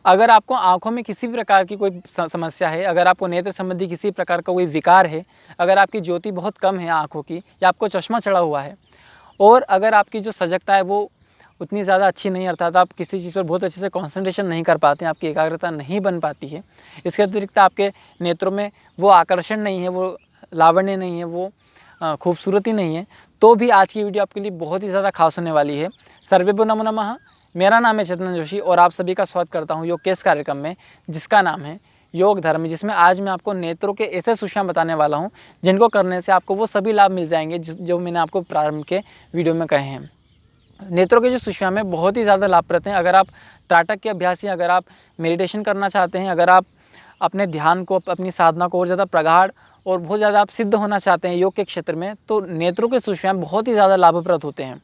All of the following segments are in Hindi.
अगर आपको आँखों में किसी भी प्रकार की कोई समस्या है, अगर आपको नेत्र संबंधी किसी प्रकार का कोई विकार है, अगर आपकी ज्योति बहुत कम है आँखों की, या आपको चश्मा चढ़ा हुआ है, और अगर आपकी जो सजगता है वो उतनी ज़्यादा अच्छी नहीं, अर्थात आप किसी चीज़ पर बहुत अच्छे से कंसंट्रेशन नहीं कर पाते हैं, आपकी एकाग्रता नहीं बन पाती है, इसके अतिरिक्त आपके नेत्रों में वो आकर्षण नहीं है, वो लावण्य नहीं है, वो खूबसूरती नहीं है, तो भी आज की वीडियो आपके लिए बहुत ही ज़्यादा खास होने वाली है। सर्वेभ्यो नमो नमः। मेरा नाम है चेतन जोशी और आप सभी का स्वागत करता हूँ योग केस कार्यक्रम में, जिसका नाम है योग धर्म, जिसमें आज मैं आपको नेत्रों के ऐसे सुषमा बताने वाला हूँ जिनको करने से आपको वो सभी लाभ मिल जाएंगे जो मैंने आपको प्रारंभ के वीडियो में कहे हैं। नेत्रों के जो सुषमा में बहुत ही ज़्यादा लाभप्रद हैं। अगर आप त्राटक के अभ्यासी, अगर आप मेडिटेशन करना चाहते हैं, अगर आप अपने ध्यान को, अपनी साधना को और ज़्यादा प्रगाढ़ और बहुत ज़्यादा आप सिद्ध होना चाहते हैं योग के क्षेत्र में, तो नेत्रों के सुषमा बहुत ही ज़्यादा लाभप्रद होते हैं।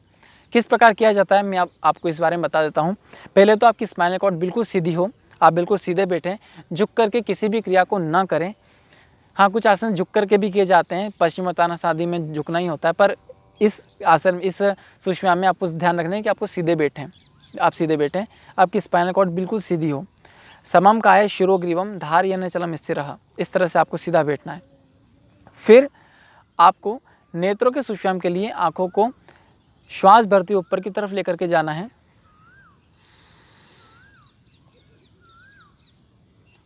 किस प्रकार किया जाता है मैं आपको इस बारे में बता देता हूँ। पहले तो आपकी स्पाइनल कॉर्ड बिल्कुल सीधी हो, आप बिल्कुल सीधे बैठें, झुक करके किसी भी क्रिया को ना करें। हाँ, कुछ आसन झुक करके भी किए जाते हैं, पश्चिमोत्तानासन आदि में झुकना ही होता है, पर इस आसन, इस सुषमा में आपको ध्यान रखना है कि आपको सीधे बैठें, आप सीधे बैठें, आपकी स्पाइनल कॉर्ड बिल्कुल सीधी हो। समम काये शिरोग्रीवम धारयन् चलं स्थिरः, इस तरह से आपको सीधा बैठना है। फिर आपको नेत्रों के सुषमा के लिए आँखों को श्वास भरते हुए ऊपर की तरफ लेकर के जाना है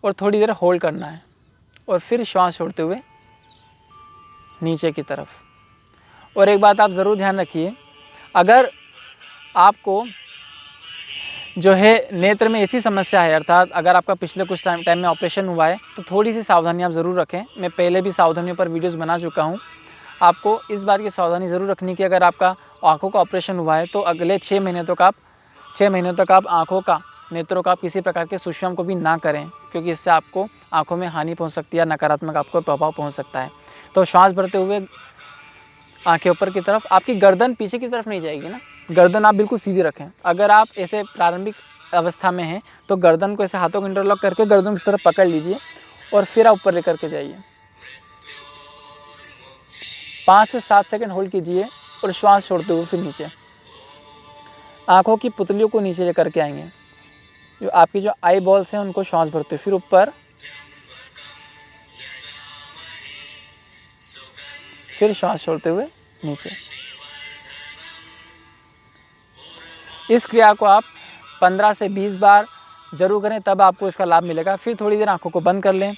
और थोड़ी देर होल्ड करना है, और फिर श्वास छोड़ते हुए नीचे की तरफ। और एक बात आप ज़रूर ध्यान रखिए, अगर आपको जो है नेत्र में ऐसी समस्या है, अर्थात अगर आपका पिछले कुछ टाइम में ऑपरेशन हुआ है, तो थोड़ी सी सावधानी आप ज़रूर रखें। मैं पहले भी सावधानियों पर वीडियोस बना चुका हूँ। आपको इस बात की सावधानी ज़रूर रखनी कि अगर आपका आँखों का ऑपरेशन हुआ है तो अगले 6 महीने तक आप आँखों का, नेत्रों का किसी प्रकार के सुषमा को भी ना करें, क्योंकि इससे आपको आँखों में हानि पहुँच सकती है, नकारात्मक आपको प्रभाव पहुँच सकता है। तो श्वास भरते हुए आँखें ऊपर की तरफ, आपकी गर्दन पीछे की तरफ नहीं जाएगी ना, गर्दन आप बिल्कुल सीधी रखें। अगर आप ऐसे प्रारंभिक अवस्था में हैं तो गर्दन को ऐसे हाथों को इंटरलॉक करके गर्दन की तरफ पकड़ लीजिए और फिर आप ऊपर लेकर के जाइए। 5 से 7 सेकंड होल्ड कीजिए और श्वास छोड़ते हुए फिर नीचे। आँखों की पुतलियों को नीचे लेकर के आएंगे, जो आपकी जो आई बॉल्स हैं उनको श्वास भरते हुए फिर ऊपर, फिर श्वास छोड़ते हुए नीचे। इस क्रिया को आप 15 से 20 बार जरूर करें, तब आपको इसका लाभ मिलेगा। फिर थोड़ी देर आंखों को बंद कर लें,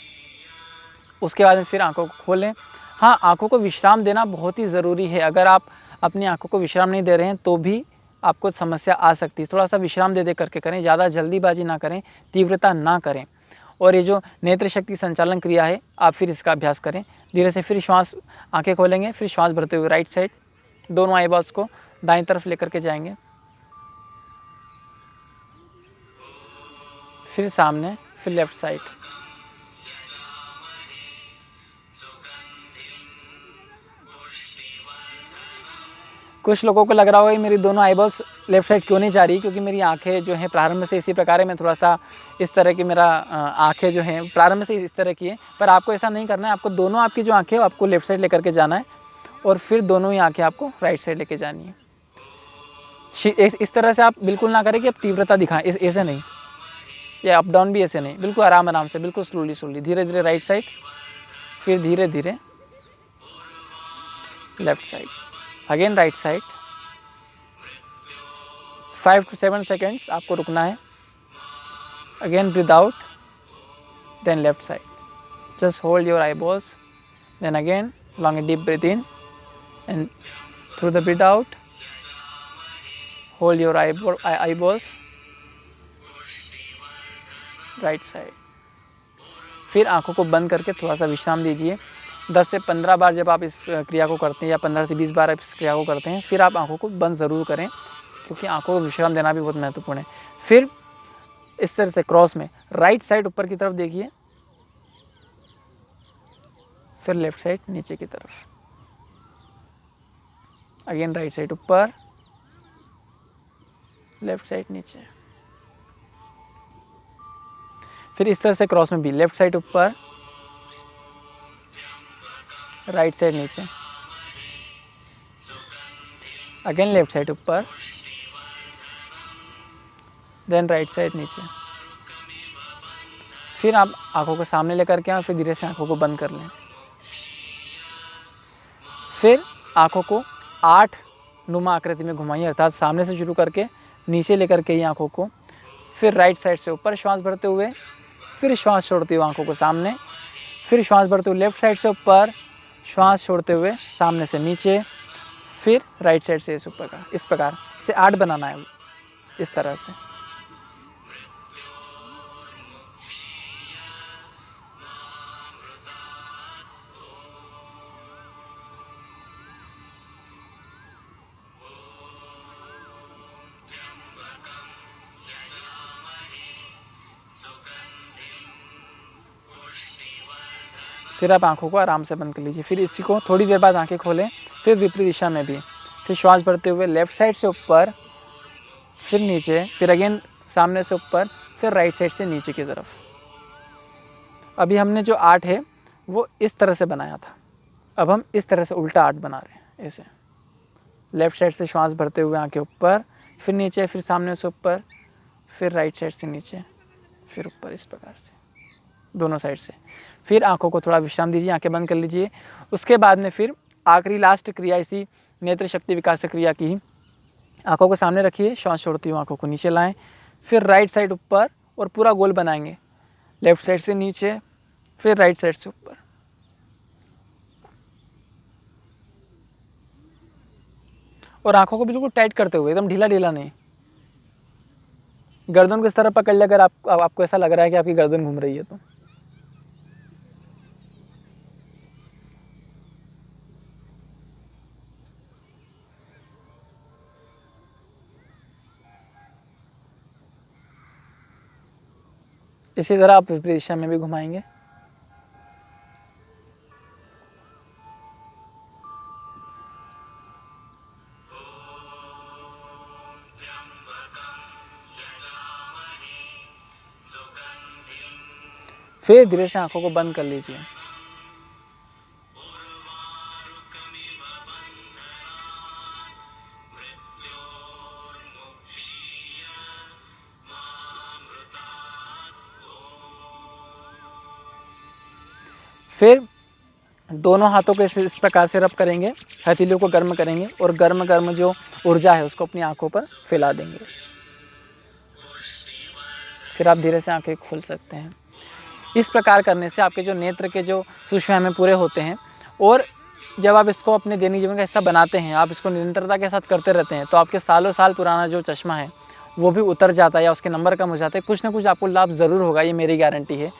उसके बाद फिर आंखों को खोलें। हाँ, आंखों को विश्राम देना बहुत ही ज़रूरी है। अगर आप अपनी आंखों को विश्राम नहीं दे रहे हैं तो भी आपको समस्या आ सकती है। थोड़ा सा विश्राम दे करके करें, ज़्यादा जल्दीबाजी ना करें, तीव्रता ना करें। और ये जो नेत्र शक्ति संचालन क्रिया है, आप फिर इसका अभ्यास करें धीरे से। फिर श्वास, आंखें खोलेंगे, फिर श्वास भरते हुए राइट साइड, दोनों आई बॉल्स को दाईं तरफ लेकर के जाएंगे, फिर सामने, फिर लेफ्ट साइड। कुछ लोगों को लग रहा होगा कि मेरी दोनों आईबॉल्स लेफ्ट साइड क्यों नहीं जा रही, क्योंकि मेरी आंखें जो हैं प्रारंभ से इसी प्रकार है। मैं थोड़ा सा इस तरह की, मेरा आंखें जो हैं प्रारंभ से इस तरह की है, पर आपको ऐसा नहीं करना है। आपको दोनों आपकी जो आंखें आपको लेफ्ट साइड लेकर के जाना है और फिर दोनों ही आंखें आपको राइट साइड लेके जानी है। इस तरह से आप बिल्कुल ना करें कि आप तीव्रता दिखाएं, ऐसे नहीं, या अप डाउन भी ऐसे नहीं, बिल्कुल आराम आराम से, बिल्कुल स्लोली, धीरे धीरे राइट साइड, फिर धीरे धीरे left side, again right side. 5 to 7 seconds आपको रुकना है। Again breathe out, then left side, just hold your eyeballs, then again long deep breath in and through the breath out hold your eyeballs, right side. फिर आंखों को बंद करके थोड़ा सा विश्राम दीजिए। 10 से 15 बार जब आप इस क्रिया को करते हैं, या 15 से 20 बार आप इस क्रिया को करते हैं, फिर आप आंखों को बंद ज़रूर करें, क्योंकि आंखों को विश्राम देना भी बहुत महत्वपूर्ण है। फिर इस तरह से क्रॉस में राइट साइड ऊपर की तरफ देखिए, फिर लेफ्ट साइड नीचे की तरफ, अगेन राइट साइड ऊपर, लेफ्ट साइड नीचे। फिर इस तरह से क्रॉस में भी लेफ्ट साइड ऊपर, राइट साइड नीचे, अगेन लेफ्ट साइड ऊपर, देन राइट साइड नीचे। फिर आप आँखों को सामने लेकर के आएँ, फिर धीरे से आँखों को बंद कर लें। फिर आँखों को 8 नुमा आकृति में घुमाइए, अर्थात सामने से शुरू करके नीचे लेकर के ही आँखों को, फिर राइट साइड से ऊपर श्वास भरते हुए, फिर श्वास छोड़ते हुए आँखों को सामने, फिर श्वास भरते हुए लेफ्ट साइड से ऊपर, श्वास छोड़ते हुए सामने से नीचे, फिर राइट साइड से इस प्रकार से 8 बनाना है इस तरह से। फिर आप आँखों को आराम से बंद कर लीजिए। फिर इसी को थोड़ी देर बाद आँखें खोलें, फिर विपरीत दिशा में भी, फिर श्वास भरते हुए लेफ़्ट साइड से ऊपर, फिर नीचे, फिर अगेन सामने से ऊपर, फिर राइट साइड से नीचे की तरफ। अभी हमने जो 8 है वो इस तरह से बनाया था, अब हम इस तरह से उल्टा 8 बना रहे हैं। ऐसे लेफ़्ट साइड से श्वास भरते हुए आँखें ऊपर, फिर नीचे, फिर सामने से ऊपर, फिर राइट साइड से नीचे, फिर ऊपर, इस प्रकार से दोनों साइड से। फिर आंखों को थोड़ा विश्राम दीजिए, आंखें बंद कर लीजिए। उसके बाद में फिर आखिरी लास्ट क्रिया इसी नेत्र शक्ति विकास क्रिया की, आंखों को सामने रखिए, श्वास छोड़ती हुई आंखों को नीचे लाएं, फिर राइट साइड ऊपर और पूरा गोल बनाएंगे, लेफ्ट साइड से नीचे, फिर राइट साइड से ऊपर। और आंखों को बिल्कुल टाइट करते हुए, एकदम ढीला ढीला नहीं। गर्दन को इस तरह पकड़ ले अगर आपको ऐसा लग रहा है कि आपकी गर्दन घूम रही है तो। इसी तरह आप विपरीत दिशा में भी घुमाएंगे। फिर धीरे से आंखों को बंद कर लीजिए। फिर दोनों हाथों को इस प्रकार से रब करेंगे, हथेलियों को गर्म करेंगे और गर्म गर्म जो ऊर्जा है उसको अपनी आंखों पर फैला देंगे। फिर आप धीरे से आंखें खोल सकते हैं। इस प्रकार करने से आपके जो नेत्र के जो सूक्ष्म पूरे होते हैं, और जब आप इसको अपने दैनिक जीवन का हिस्सा बनाते हैं, आप इसको निरंतरता के साथ करते रहते हैं, तो आपके सालों साल पुराना जो चश्मा है वो भी उतर जाता है या उसके नंबर कम हो जाते हैं। कुछ ना कुछ आपको लाभ ज़रूर होगा, ये मेरी गारंटी है।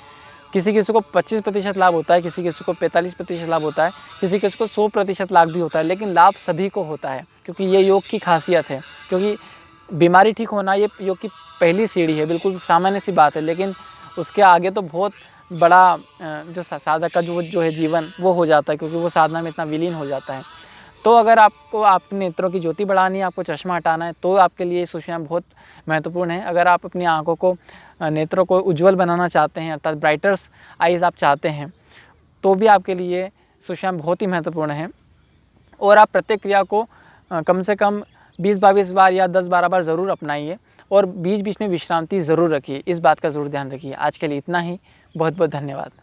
किसी किसी को 25% लाभ होता है, किसी किसी को 45% लाभ होता है, किसी किसी को 100% लाभ भी होता है, लेकिन लाभ सभी को होता है, क्योंकि ये योग की खासियत है। क्योंकि बीमारी ठीक होना ये योग की पहली सीढ़ी है, बिल्कुल सामान्य सी बात है, लेकिन उसके आगे तो बहुत बड़ा जो साधक का जो है जीवन वो हो जाता है, क्योंकि वो साधना में इतना विलीन हो जाता है। तो अगर आपको आपके नेत्रों की ज्योति बढ़ानी है, आपको चश्मा हटाना है, तो आपके लिए सूक्ष्म बहुत महत्वपूर्ण है। अगर आप अपनी आंखों को, नेत्रों को उज्जवल बनाना चाहते हैं, अर्थात ब्राइटर्स आइज़ आप चाहते हैं, तो भी आपके लिए सूक्ष्म बहुत ही महत्वपूर्ण है। और आप प्रत्येक क्रिया को कम से कम 20-22 बार या 10-12 बार ज़रूर अपनाइए, और बीच बीच में विश्रांति ज़रूर रखिए। इस बात का ज़रूर ध्यान रखिए। आज के लिए इतना ही। बहुत बहुत धन्यवाद।